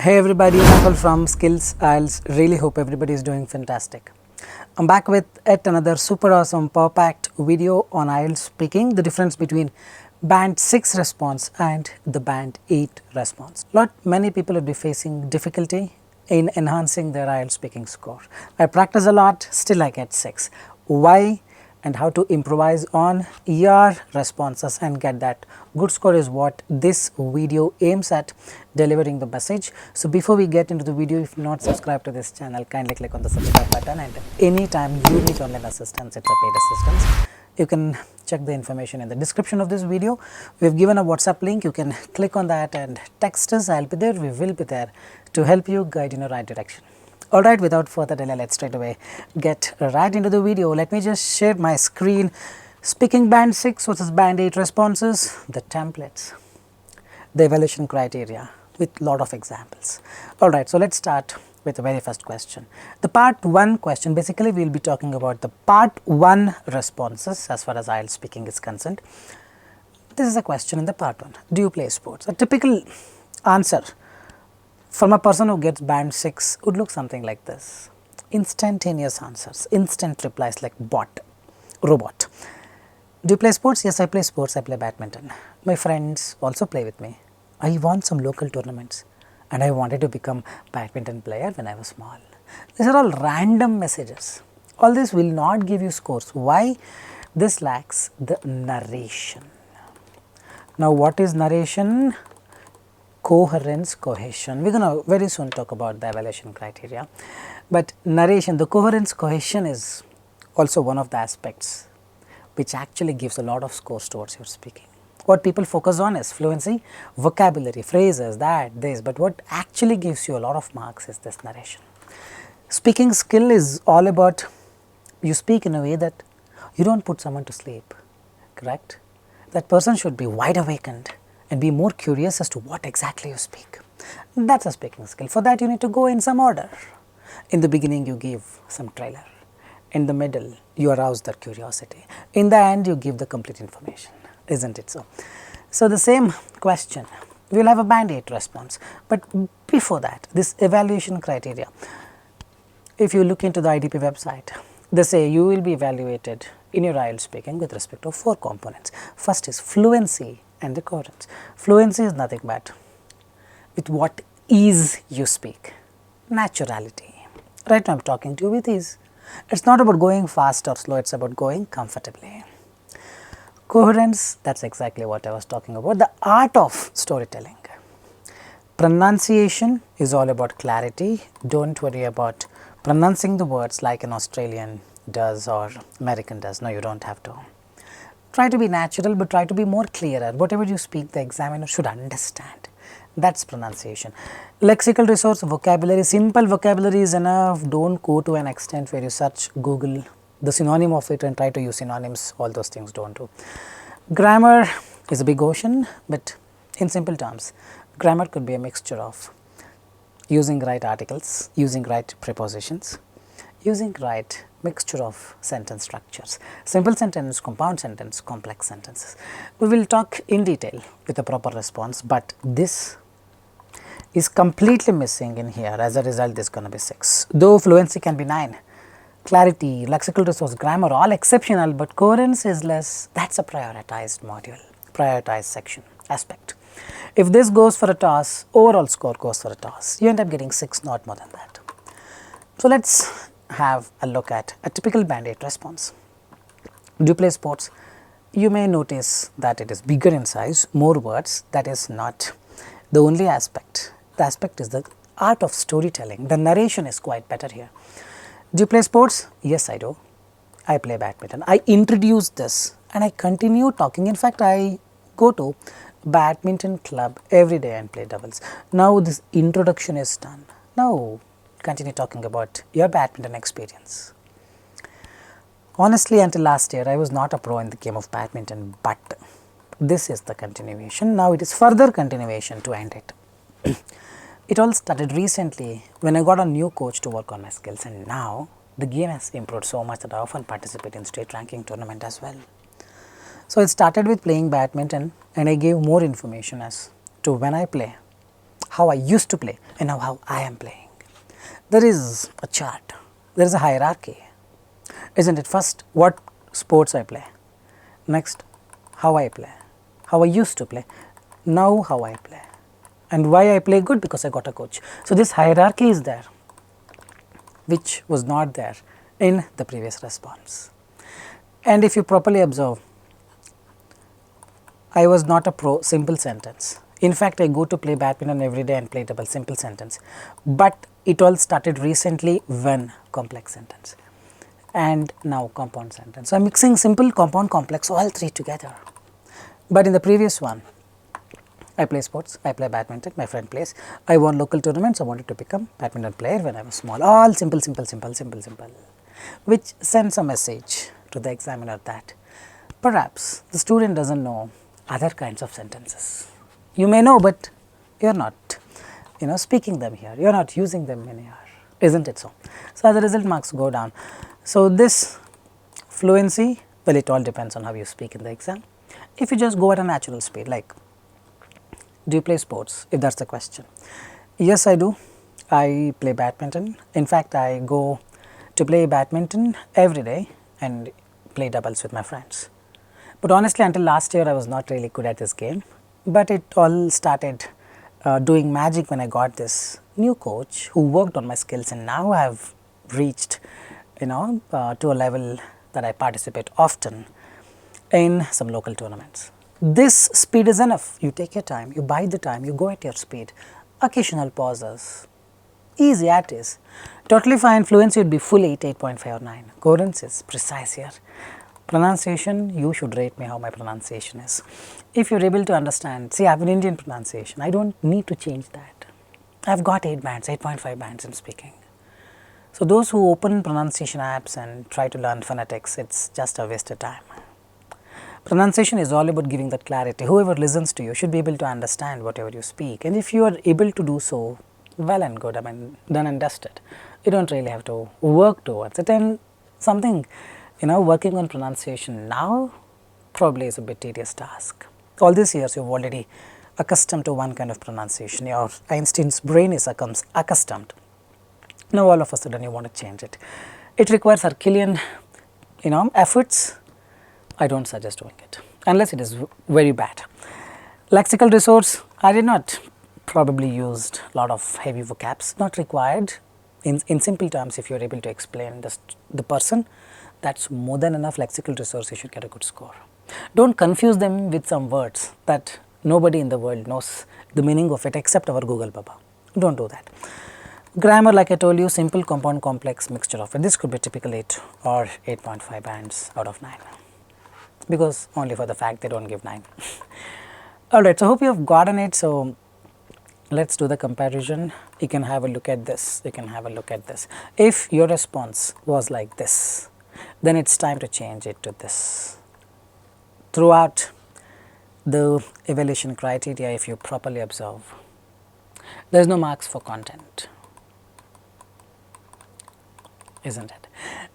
Hey everybody, Nakul from Skills IELTS. Really hope everybody is doing fantastic. I'm back with yet another super awesome power-packed video on IELTS speaking, the difference between band 6 response and the band 8 response. Many people will be facing difficulty in enhancing their IELTS speaking score. I practice a lot, still I get 6. Why? And how to improvise on your responses and get that good score is what this video aims at delivering the message. So before we get into the video, if not subscribed to this channel, kindly click on the subscribe button, and anytime you need online assistance, it's a paid assistance. You can check the information in the description of this video. We've given a WhatsApp link. You can click on that and text us. I'll be there. We will be there to help you, guide in the right direction. Alright, without further delay, let's straight away get right into the video. Let me just share my screen. Speaking band 6 versus band 8 responses, the templates, the evaluation criteria with lot of examples. Alright, so let's start with the very first question. The part 1 question, basically we will be talking about the part 1 responses as far as IELTS speaking is concerned. This is a question in the part 1. Do you play sports? A typical answer from a person who gets band 6 would look something like this. Instantaneous answers, instant replies like bot, robot. Do you play sports? Yes, I play sports, I play badminton. My friends also play with me. I won some local tournaments and I wanted to become badminton player when I was small. These are all random messages. All this will not give you scores. Why? This lacks the narration. Now what is narration? Coherence, cohesion. We're going to very soon talk about the evaluation criteria, but narration, the coherence, cohesion is also one of the aspects which actually gives a lot of scores towards your speaking. What people focus on is fluency, vocabulary, phrases, that, this, but what actually gives you a lot of marks is this narration. Speaking skill is all about you speak in a way that you don't put someone to sleep, correct? That person should be wide awakened and be more curious as to what exactly you speak. That's a speaking skill. For that you need to go in some order. In the beginning you give some trailer. In the middle you arouse that curiosity. In the end you give the complete information. Isn't it so? So the same question, we will have a band 8 response. But before that, this evaluation criteria, if you look into the IDP website, they say you will be evaluated in your IELTS speaking with respect to 4 components. First is fluency and the coherence. Fluency is nothing but with what ease you speak, naturality. Right now I am talking to you with ease. It's not about going fast or slow, it's about going comfortably. Coherence, that's exactly what I was talking about, the art of storytelling. Pronunciation is all about clarity. Don't worry about pronouncing the words like an Australian does or American does. No, you don't have to. Try to be natural, but try to be more clearer. Whatever you speak, the examiner should understand. That's pronunciation. Lexical resource, vocabulary, simple vocabulary is enough. Don't go to an extent where you search Google the synonym of it and try to use synonyms. All those things don't do. Grammar is a big ocean, but in simple terms, grammar could be a mixture of using right articles, using right prepositions, using right mixture of sentence structures, simple sentence, compound sentence, complex sentences. We will talk in detail with a proper response, but this is completely missing in here. As a result, this is going to be 6. Though fluency can be 9, clarity, lexical resource, grammar, all exceptional, but coherence is less. That's a prioritized module, prioritized section, aspect. If this goes for a toss, overall score goes for a toss. You end up getting 6, not more than that. So let's have a look at a typical band 8 response. Do you play sports? You may notice that it is bigger in size, more words. That is not the only aspect. The aspect is the art of storytelling. The narration is quite better here. Do you play sports? Yes, I do. I play badminton. I introduced this and I continue talking. In fact, I go to badminton club every day and play doubles. Now this introduction is done. Now continue talking about your badminton experience. Honestly, until last year, I was not a pro in the game of badminton, but this is the continuation. Now it is further continuation to end it. It all started recently when I got a new coach to work on my skills, and now the game has improved so much that I often participate in state ranking tournament as well. So it started with playing badminton and I gave more information as to when I play, how I used to play and now how I am playing. There is a chart, there is a hierarchy, isn't it? First, what sports I play, next, how I play, how I used to play, now how I play, and why I play good, because I got a coach. So, this hierarchy is there, which was not there in the previous response. And if you properly observe, I was not a pro simple sentence. In fact, I go to play badminton every day and play double simple sentence, but it all started recently when complex sentence and now compound sentence. So, I am mixing simple, compound, complex, all three together. But in the previous one, I play sports, I play badminton, my friend plays, I won local tournaments, I wanted to become badminton player when I was small, all simple, simple, simple, simple, simple, which sends a message to the examiner that perhaps the student does not know other kinds of sentences. You may know, but you are not speaking them here, you are not using them in here, isn't it so? So, as a result, marks go down. So, this fluency, well, it all depends on how you speak in the exam. If you just go at a natural speed, like, do you play sports, if that is the question? Yes, I do. I play badminton. In fact, I go to play badminton every day and play doubles with my friends. But honestly, until last year, I was not really good at this game, but it all started doing magic when I got this new coach who worked on my skills, and now I have reached to a level that I participate often in some local tournaments. This speed is enough. You take your time, you bide the time, you go at your speed, occasional pauses, easy as it is. Totally fine, fluency would be full 8, 8.5 or 9. Coherence is precise here. Pronunciation, you should rate me how my pronunciation is. If you are able to understand, see, I have an Indian pronunciation, I do not need to change that. I have got 8 bands, 8.5 bands in speaking. So, those who open pronunciation apps and try to learn phonetics, it is just a waste of time. Pronunciation is all about giving that clarity. Whoever listens to you should be able to understand whatever you speak, and if you are able to do so, well and good, I mean, done and dusted. You do not really have to work towards it, and something working on pronunciation now probably is a bit tedious task. All these years you have already accustomed to one kind of pronunciation, your Einstein's brain is accustomed. Now all of a sudden you want to change it. It requires Herculean efforts. I do not suggest doing it unless it is very bad. Lexical resource, I did not probably used a lot of heavy vocabs, not required. In simple terms, if you are able to explain the person, that is more than enough lexical resource, you should get a good score. Do not confuse them with some words that nobody in the world knows the meaning of it except our Google Baba. Do not do that. Grammar, like I told you, simple, compound, complex, mixture of it. This could be typical 8 or 8.5 bands out of 9, because only for the fact they do not give 9. Alright, so hope you have gotten it. So, let us do the comparison. You can have a look at this, you can have a look at this. If your response was like this, then it is time to change it to this. Throughout the evaluation criteria, if you properly observe, there is no marks for content, isn't it?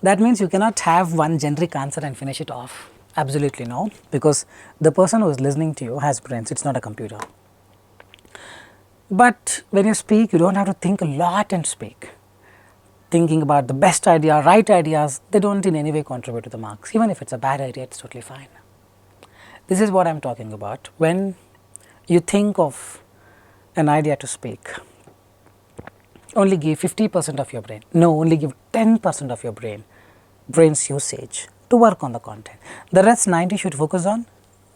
That means you cannot have one generic answer and finish it off. Absolutely no, because the person who is listening to you has brains, it is not a computer. But when you speak, you do not have to think a lot and speak. Thinking about the best idea, right ideas, they do not in any way contribute to the marks. Even if it is a bad idea, it is totally fine. This is what I am talking about. When you think of an idea to speak, only give 50% of your brain. No, only give 10% of your brain's usage to work on the content. The rest 90 should focus on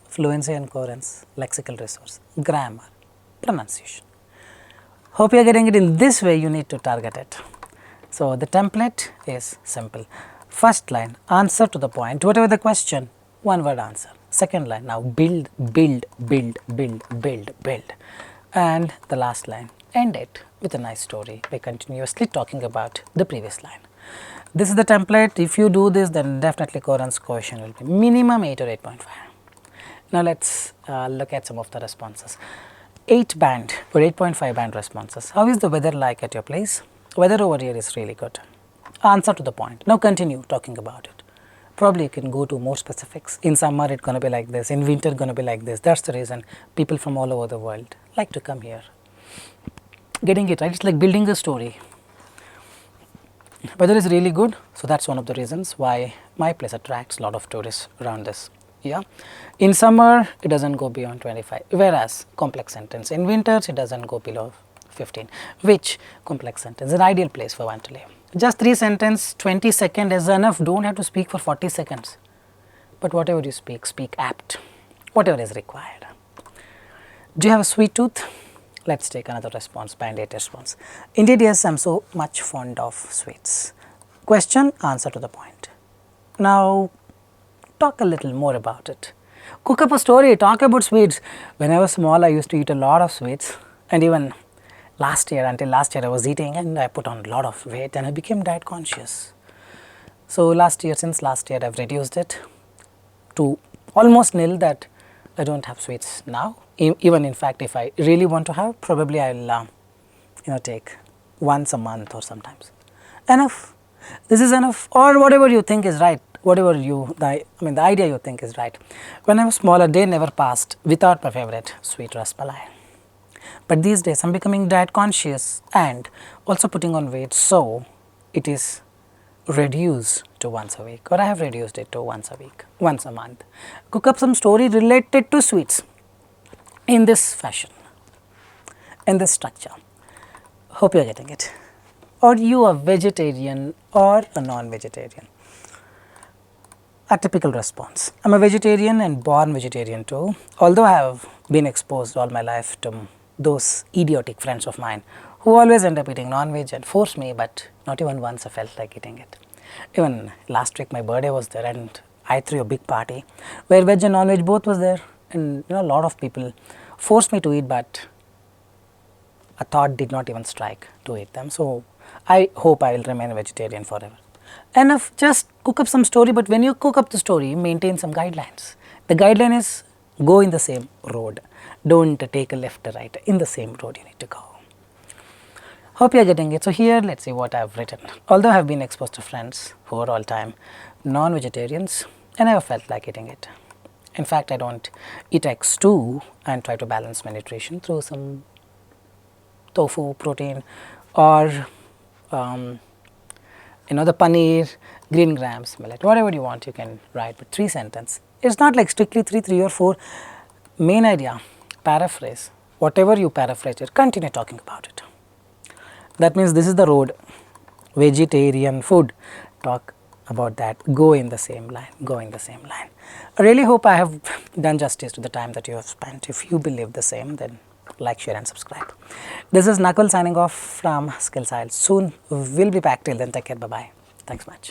fluency and coherence, lexical resource, grammar, pronunciation. Hope you are getting it. In this way, you need to target it. So, the template is simple. First line, answer to the point, whatever the question, one word answer. Second line, now build, build, build, build, build, build. And the last line, end it with a nice story by continuously talking about the previous line. This is the template. If you do this, then definitely coherence coefficient will be minimum 8 or 8.5. Now, let us look at some of the responses. 8 band or 8.5 band responses. How is the weather like at your place? Weather over here is really good. Answer to the point. Now, continue talking about it. Probably you can go to more specifics. In summer, it's going to be like this. In winter, going to be like this. That's the reason people from all over the world like to come here. getting it right. It's like building a story. Weather is really good, so that's one of the reasons why my place attracts a lot of tourists around this. Yeah, in summer it doesn't go beyond 25, whereas complex sentence in winters it doesn't go below 15, which complex sentence an ideal place for one to live. Just 3 sentences, 20 seconds is enough. Don't have to speak for 40 seconds, but whatever you speak, speak apt, whatever is required. Do you have a sweet tooth? Let's take another response, band 8 response. Indeed, yes, I am so much fond of sweets. Question, answer to the point. Now, talk a little more about it. Cook up a story, talk about sweets. When I was small, I used to eat a lot of sweets, and even until last year I was eating and I put on a lot of weight and I became diet conscious. So, since last year I have reduced it to almost nil, that I do not have sweets now. Even in fact, if I really want to have, probably I will take once a month or sometimes. Enough. This is enough, or whatever you think is right, whatever the idea you think is right. When I was smaller, day never passed without my favorite sweet rasmalai. But these days I am becoming diet conscious and also putting on weight, so it is reduced to once a week, or I have reduced it to once a week, once a month. Cook up some story related to sweets in this fashion, in this structure. Hope you are getting it. Or you are vegetarian or a non-vegetarian? A typical response. I am a vegetarian and born vegetarian too, although I have been exposed all my life to those idiotic friends of mine who always end up eating non-veg and force me, but not even once I felt like eating it. Even last week my birthday was there and I threw a big party where veg and non-veg both was there, and a lot of people forced me to eat, but a thought did not even strike to eat them. So, I hope I will remain a vegetarian forever. Enough, just cook up some story, but when you cook up the story, maintain some guidelines. The guideline is go in the same road, don't take a left or right, in the same road you need to go. Hope you are getting it. So, here let us see what I have written. Although I have been exposed to friends who are all time non-vegetarians, I never felt like eating it. In fact, I do not eat eggs too and try to balance my nutrition through some tofu protein or the paneer, green grams, millet, whatever you want you can write, but 3 sentences. It is not like strictly 3 or 4. Main idea, paraphrase, whatever you paraphrase it, continue talking about it. That means this is the road, vegetarian food, talk about that, go in the same line, go in the same line. I really hope I have done justice to the time that you have spent. If you believe the same, then like, share and subscribe. This is Nakul signing off from Skills IELTS. Soon we will be back. Till then, take care. Bye bye. Thanks much.